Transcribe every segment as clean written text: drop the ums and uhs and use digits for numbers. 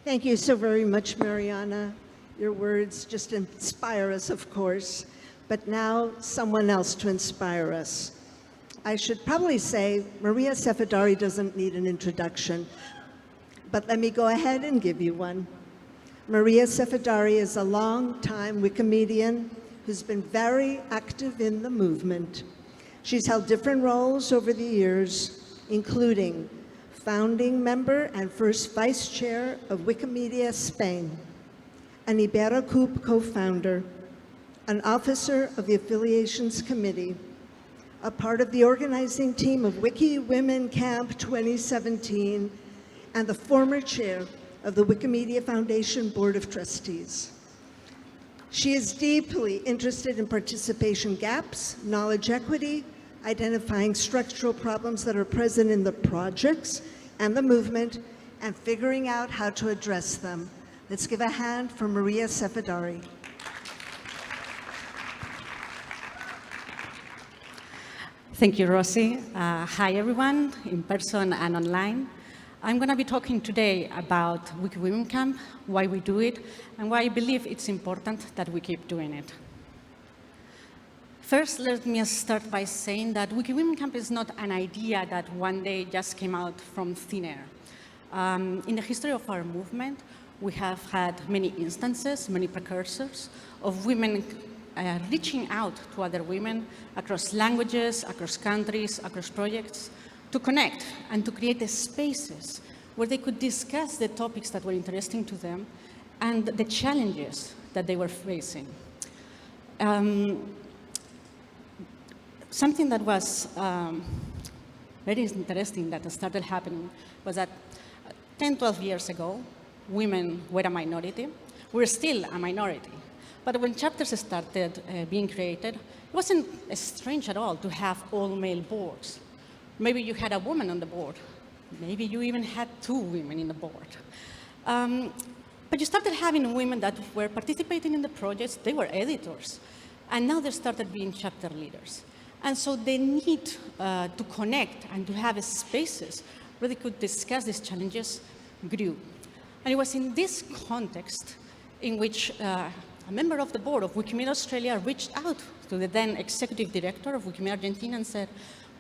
Thank you so very much, Mariana. Your words just inspire us, of course, but now someone else to inspire us. I should probably say Maria Sefidari doesn't need an introduction, but let me go ahead and give you one. Maria Sefidari is a long-time Wikimedian who's been very active in the movement. She's held different roles over the years, including founding member and first vice chair of Wikimedia Spain, an Iberocube co-founder, an officer of the Affiliations Committee, a part of the organizing team of WikiWomen Camp 2017, and the former chair of the Wikimedia Foundation Board of Trustees. She is deeply interested in participation gaps, knowledge equity, identifying structural problems that are present in the projects and the movement, and figuring out how to address them. Let's give a hand for Maria Sefidari. Thank you, Rosie. Hi, everyone, in person and online. I'm going to be talking today about WikiWomen Camp, why we do it, and why I believe it's important that we keep doing it. First, let me start by saying that WikiWomen Camp is not an idea that one day just came out from thin air. In the history of our movement, we have had many instances, many precursors of women reaching out to other women across languages, across countries, across projects, to connect and to create the spaces where they could discuss the topics that were interesting to them and the challenges that they were facing. Something that was very interesting that started happening was that 10, 12 years ago, women were a minority. We're still a minority. But when chapters started being created, it wasn't strange at all to have all-male boards. Maybe you had a woman on the board. Maybe you even had 2 women in the board. But you started having women that were participating in the projects. They were editors. And now they started being chapter leaders. And so the need to connect and to have spaces where they could discuss these challenges grew. And it was in this context in which a member of the board of Wikimedia Australia reached out to the then executive director of Wikimedia Argentina and said,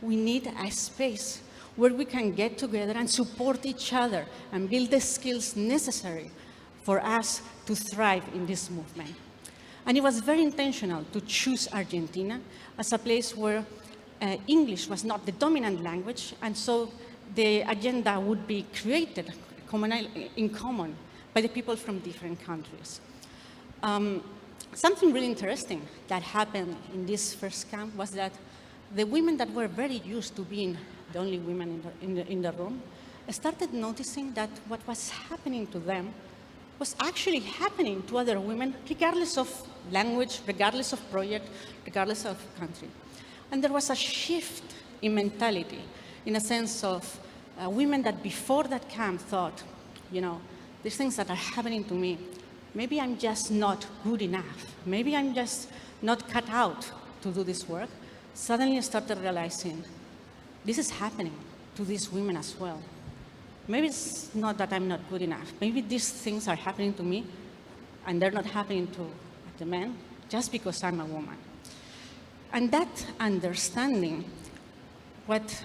we need a space where we can get together and support each other and build the skills necessary for us to thrive in this movement. And it was very intentional to choose Argentina as a place where English was not the dominant language, and so the agenda would be created in common by the people from different countries. Something really interesting that happened in this first camp was that the women that were very used to being the only women in the room started noticing that what was happening to them was actually happening to other women, regardless of language, regardless of project, regardless of country. And there was a shift in mentality, in a sense of women that before that camp thought, you know, these things that are happening to me, maybe I'm just not good enough. Maybe I'm just not cut out to do this work. Suddenly started realizing, this is happening to these women as well. Maybe it's not that I'm not good enough. Maybe these things are happening to me, and they're not happening to the men, just because I'm a woman. And that understanding, what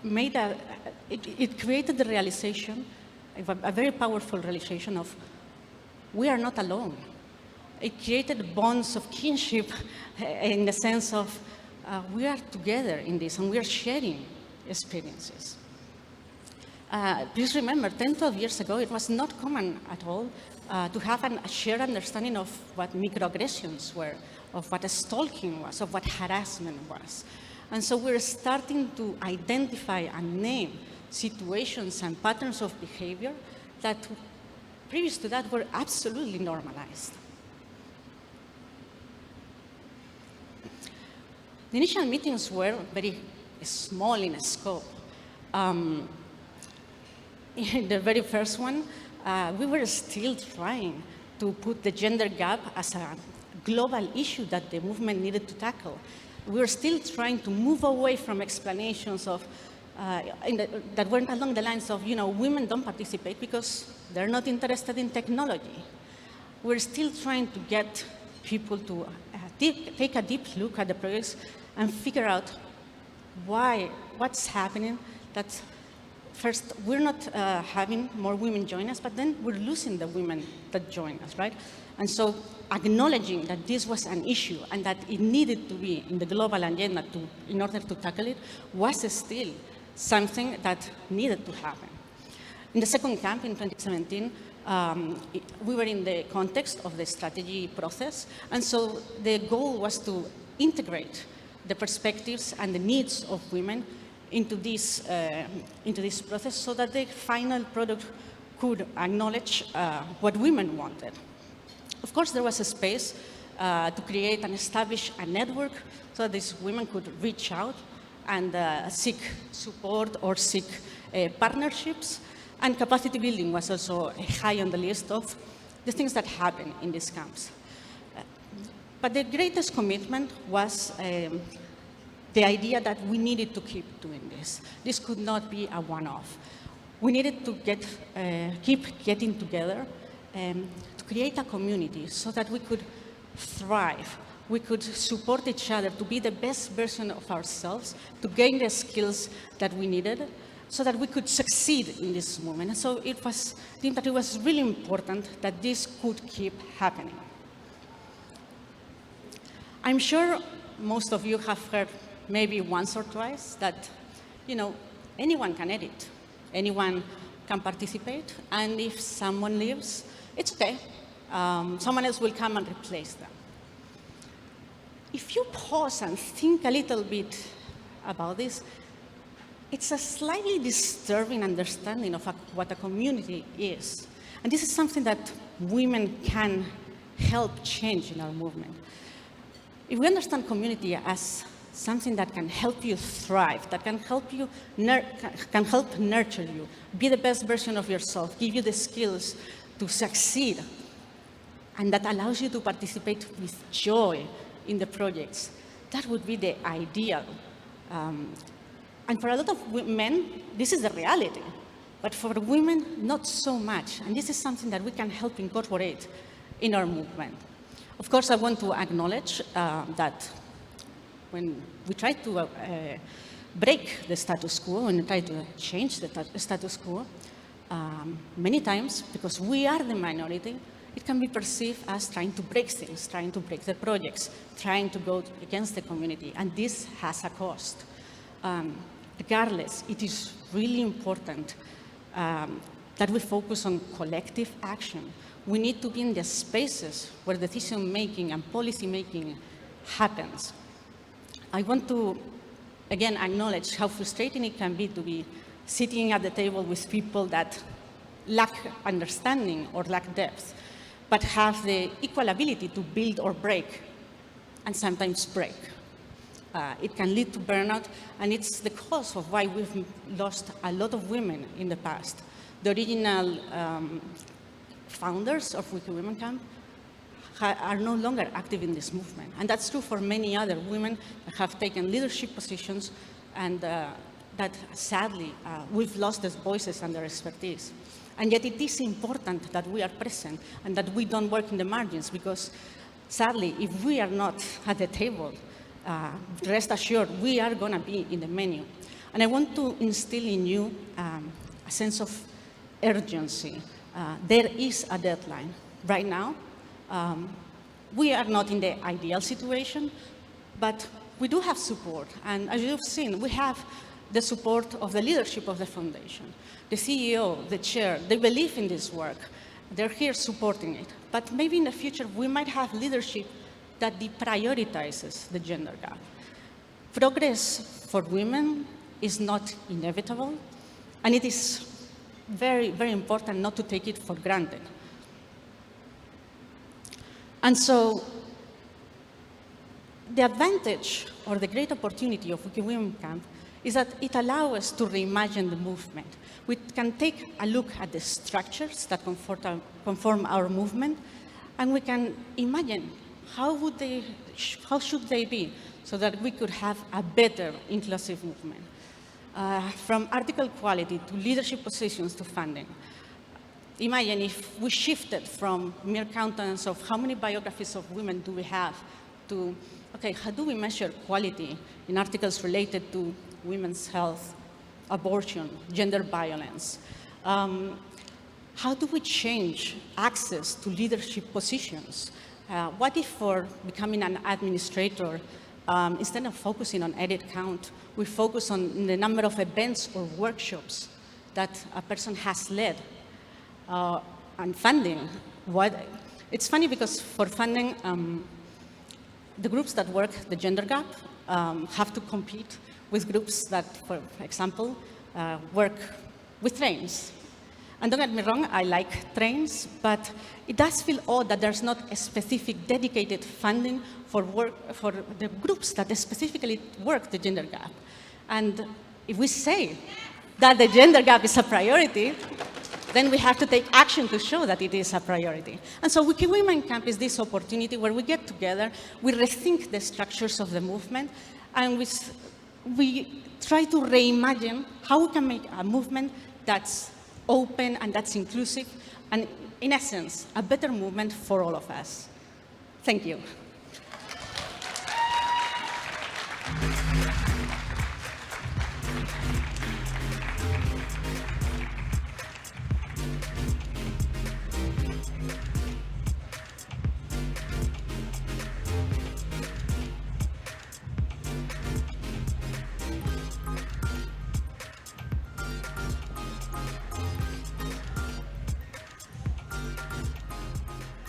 made it created the realization, a very powerful realization of, we are not alone. It created bonds of kinship in the sense of, we are together in this, and we are sharing experiences. Please remember, 10, 12 years ago, it was not common at all to have a shared understanding of what microaggressions were, of what stalking was, of what harassment was. And so we're starting to identify and name situations and patterns of behavior that previous to that were absolutely normalized. The initial meetings were very small in scope. In the very first one, we were still trying to put the gender gap as a global issue that the movement needed to tackle. We were still trying to move away from explanations of that went along the lines of, women don't participate because they're not interested in technology. We're still trying to get people to take a deep look at the projects and figure out what's happening. That first, we're not having more women join us, but then we're losing the women that join us, right? And so acknowledging that this was an issue and that it needed to be in the global agenda in order to tackle it was still something that needed to happen. In the second camp in 2017, we were in the context of the strategy process, and so the goal was to integrate the perspectives and the needs of women into this process so that the final product could acknowledge what women wanted. Of course, there was a space to create and establish a network so that these women could reach out and seek support or seek partnerships. And capacity building was also high on the list of the things that happen in these camps. But the greatest commitment was the idea that we needed to keep doing this. This could not be a one-off. We needed to keep getting together to create a community so that we could thrive. We could support each other to be the best version of ourselves, to gain the skills that we needed, so that we could succeed in this movement. And so I think that it was really important that this could keep happening. I'm sure most of you have heard maybe once or twice that, anyone can edit, anyone can participate, and if someone leaves, it's okay. Someone else will come and replace them. If you pause and think a little bit about this, it's a slightly disturbing understanding of what a community is. And this is something that women can help change in our movement. If we understand community as something that can help you thrive, that can help you nurture you, be the best version of yourself, give you the skills to succeed, and that allows you to participate with joy in the projects, that would be the ideal. And for a lot of men, this is the reality. But for women, not so much. And this is something that we can help incorporate in our movement. Of course, I want to acknowledge that when we try to break the status quo and try to change the status quo, many times, because we are the minority, it can be perceived as trying to break things, trying to break the projects, trying to go against the community. And this has a cost. Regardless, it is really important that we focus on collective action. We need to be in the spaces where decision-making and policy-making happens. I want to, again, acknowledge how frustrating it can be to be sitting at the table with people that lack understanding or lack depth, but have the equal ability to build or break, and sometimes break. It can lead to burnout, and it's the cause of why we've lost a lot of women in the past. The original founders of WikiWomen Camp are no longer active in this movement. And that's true for many other women that have taken leadership positions, and that sadly, we've lost their voices and their expertise. And yet it is important that we are present and that we don't work in the margins, because sadly, if we are not at the table, rest assured, we are going to be in the menu. And I want to instill in you a sense of urgency. There is a deadline. Right now, we are not in the ideal situation, but we do have support. And as you've seen, we have the support of the leadership of the foundation. The CEO, the chair, they believe in this work. They're here supporting it. But maybe in the future, we might have leadership that deprioritizes the gender gap. Progress for women is not inevitable, and it is very, very important not to take it for granted. And so the advantage or the great opportunity of WikiWomen Camp is that it allows us to reimagine the movement. We can take a look at the structures that conform our movement, and we can imagine how should they be so that we could have a better inclusive movement. from article quality to leadership positions to funding. Imagine if we shifted from mere countings of how many biographies of women do we have to, okay, how do we measure quality in articles related to women's health, abortion, gender violence? How do we change access to leadership positions? What if for becoming an administrator, instead of focusing on edit count, we focus on the number of events or workshops that a person has led? And funding, it's funny because for funding, the groups that work the gender gap have to compete with groups that, for example, work with trains. And don't get me wrong, I like trains, but it does feel odd that there's not a specific dedicated funding for the groups that specifically work the gender gap. And if we say that the gender gap is a priority, then we have to take action to show that it is a priority. And so WikiWomen Camp is this opportunity where we get together, we rethink the structures of the movement, and we try to reimagine how we can make a movement that's open and that's inclusive, and in essence, a better movement for all of us. Thank you.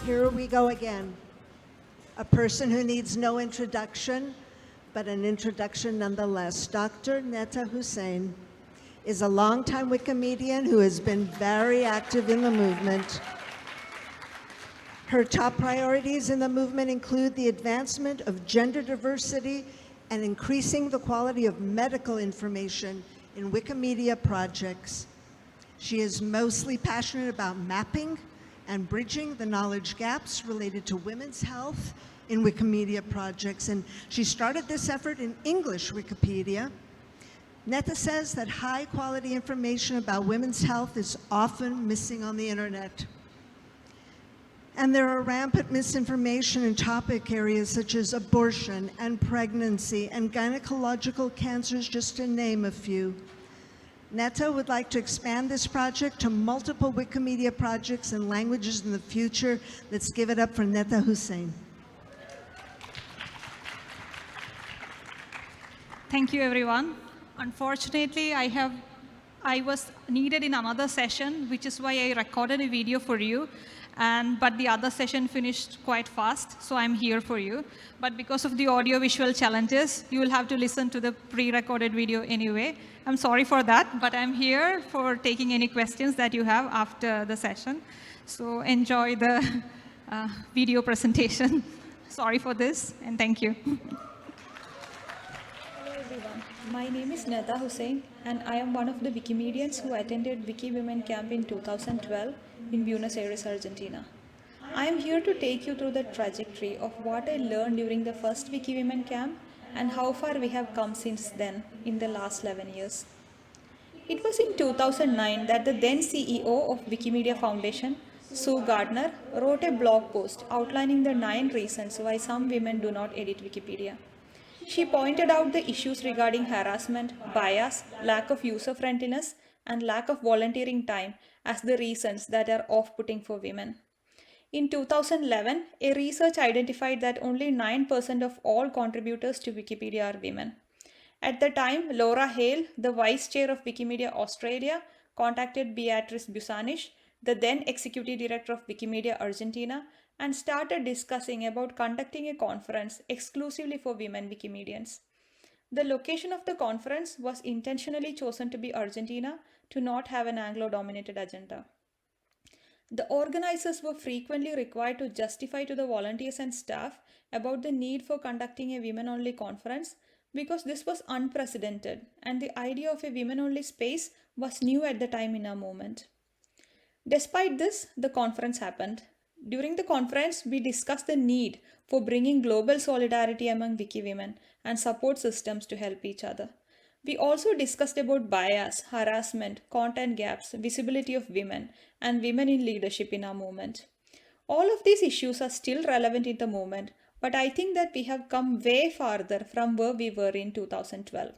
Here we go again. A person who needs no introduction, but an introduction nonetheless. Dr. Netha Hussein is a longtime Wikimedian who has been very active in the movement. Her top priorities in the movement include the advancement of gender diversity and increasing the quality of medical information in Wikimedia projects. She is mostly passionate about mapping and bridging the knowledge gaps related to women's health in Wikimedia projects. And she started this effort in English Wikipedia. Netha says that high quality information about women's health is often missing on the internet. And there are rampant misinformation in topic areas such as abortion and pregnancy and gynecological cancers, just to name a few. Netha would like to expand this project to multiple Wikimedia projects and languages in the future. Let's give it up for Netha Hussein. Thank you, everyone. Unfortunately, I was needed in another session, which is why I recorded a video for you. But the other session finished quite fast, so I'm here for you. But because of the audio-visual challenges, you will have to listen to the pre-recorded video anyway. I'm sorry for that, but I'm here for taking any questions that you have after the session. So enjoy the video presentation. Sorry for this, and thank you. Hello everyone, my name is Netha Hussein, and I am one of the Wikimedians who attended WikiWomen Camp in 2012 in Buenos Aires, Argentina. I am here to take you through the trajectory of what I learned during the first WikiWomen Camp and how far we have come since then in the last 11 years. It was in 2009 that the then CEO of Wikimedia Foundation, Sue Gardner, wrote a blog post outlining the 9 reasons why some women do not edit Wikipedia. She pointed out the issues regarding harassment, bias, lack of user-friendliness, and lack of volunteering time as the reasons that are off-putting for women. In 2011, a research identified that only 9% of all contributors to Wikipedia are women. At the time, Laura Hale, the vice chair of Wikimedia Australia, contacted Beatrice Busanisch, the then executive director of Wikimedia Argentina, and started discussing about conducting a conference exclusively for women Wikimedians. The location of the conference was intentionally chosen to be Argentina to not have an Anglo-dominated agenda. The organizers were frequently required to justify to the volunteers and staff about the need for conducting a women-only conference because this was unprecedented and the idea of a women-only space was new at the time in our movement. Despite this, the conference happened. During the conference, we discussed the need for bringing global solidarity among Wikiwomen and support systems to help each other. We also discussed about bias, harassment, content gaps, visibility of women, and women in leadership in our movement. All of these issues are still relevant in the moment, but I think that we have come way farther from where we were in 2012.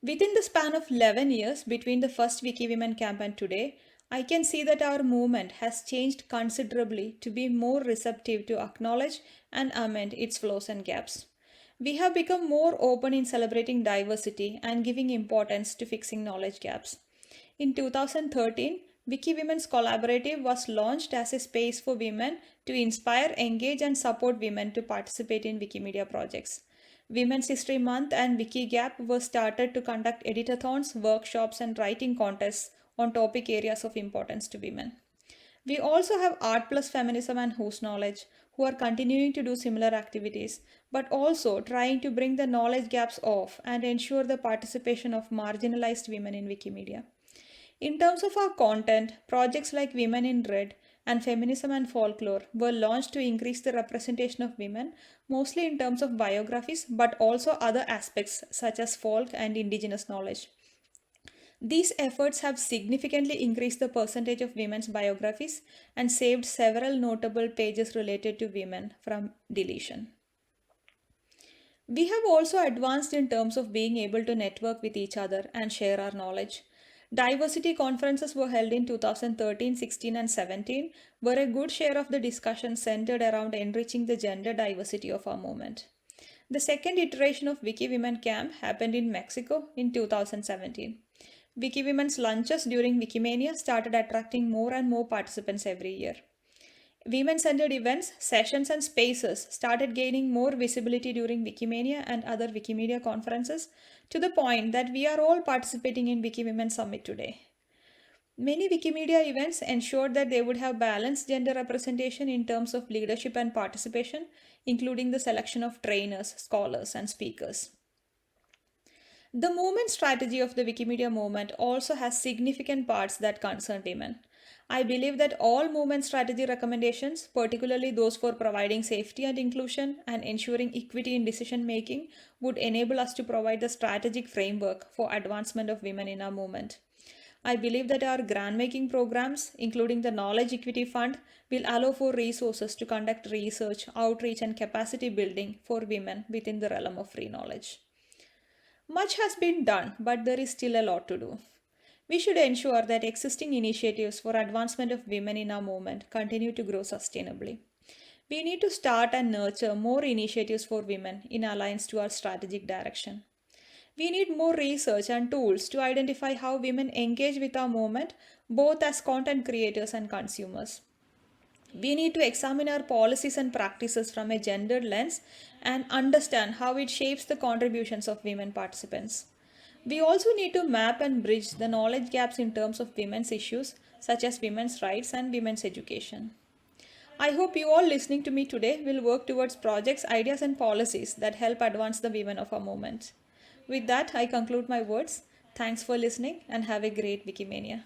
Within the span of 11 years between the first WikiWomen camp and today, I can see that our movement has changed considerably to be more receptive to acknowledge and amend its flaws and gaps. We have become more open in celebrating diversity and giving importance to fixing knowledge gaps. In 2013, WikiWomen's Collaborative was launched as a space for women to inspire, engage, and support women to participate in Wikimedia projects. Women's History Month and WikiGap were started to conduct editathons, workshops, and writing contests on topic areas of importance to women. We also have Art Plus Feminism and Whose Knowledge, who are continuing to do similar activities, but also trying to bring the knowledge gaps off and ensure the participation of marginalized women in Wikimedia. In terms of our content, projects like Women in Red and Feminism and Folklore were launched to increase the representation of women, mostly in terms of biographies, but also other aspects such as folk and indigenous knowledge. These efforts have significantly increased the percentage of women's biographies and saved several notable pages related to women from deletion. We have also advanced in terms of being able to network with each other and share our knowledge. Diversity conferences were held in 2013, 16, and 17, where a good share of the discussion centered around enriching the gender diversity of our movement. The second iteration of WikiWomen Camp happened in Mexico in 2017. WikiWomen's lunches during Wikimania started attracting more and more participants every year. Women-centered events, sessions, and spaces started gaining more visibility during Wikimania and other Wikimedia conferences, to the point that we are all participating in WikiWomen Summit today. Many Wikimedia events ensured that they would have balanced gender representation in terms of leadership and participation, including the selection of trainers, scholars, and speakers. The movement strategy of the Wikimedia movement also has significant parts that concern women. I believe that all movement strategy recommendations, particularly those for providing safety and inclusion and ensuring equity in decision making, would enable us to provide the strategic framework for advancement of women in our movement. I believe that our grant-making programs, including the Knowledge Equity Fund, will allow for resources to conduct research, outreach, and capacity building for women within the realm of free knowledge. Much has been done, but there is still a lot to do. We should ensure that existing initiatives for advancement of women in our movement continue to grow sustainably. We need to start and nurture more initiatives for women in alliance to our strategic direction. We need more research and tools to identify how women engage with our movement, both as content creators and consumers. We need to examine our policies and practices from a gendered lens and understand how it shapes the contributions of women participants. We also need to map and bridge the knowledge gaps in terms of women's issues, such as women's rights and women's education. I hope you all listening to me today will work towards projects, ideas, and policies that help advance the women of our movement. With that, I conclude my words. Thanks for listening and have a great Wikimania.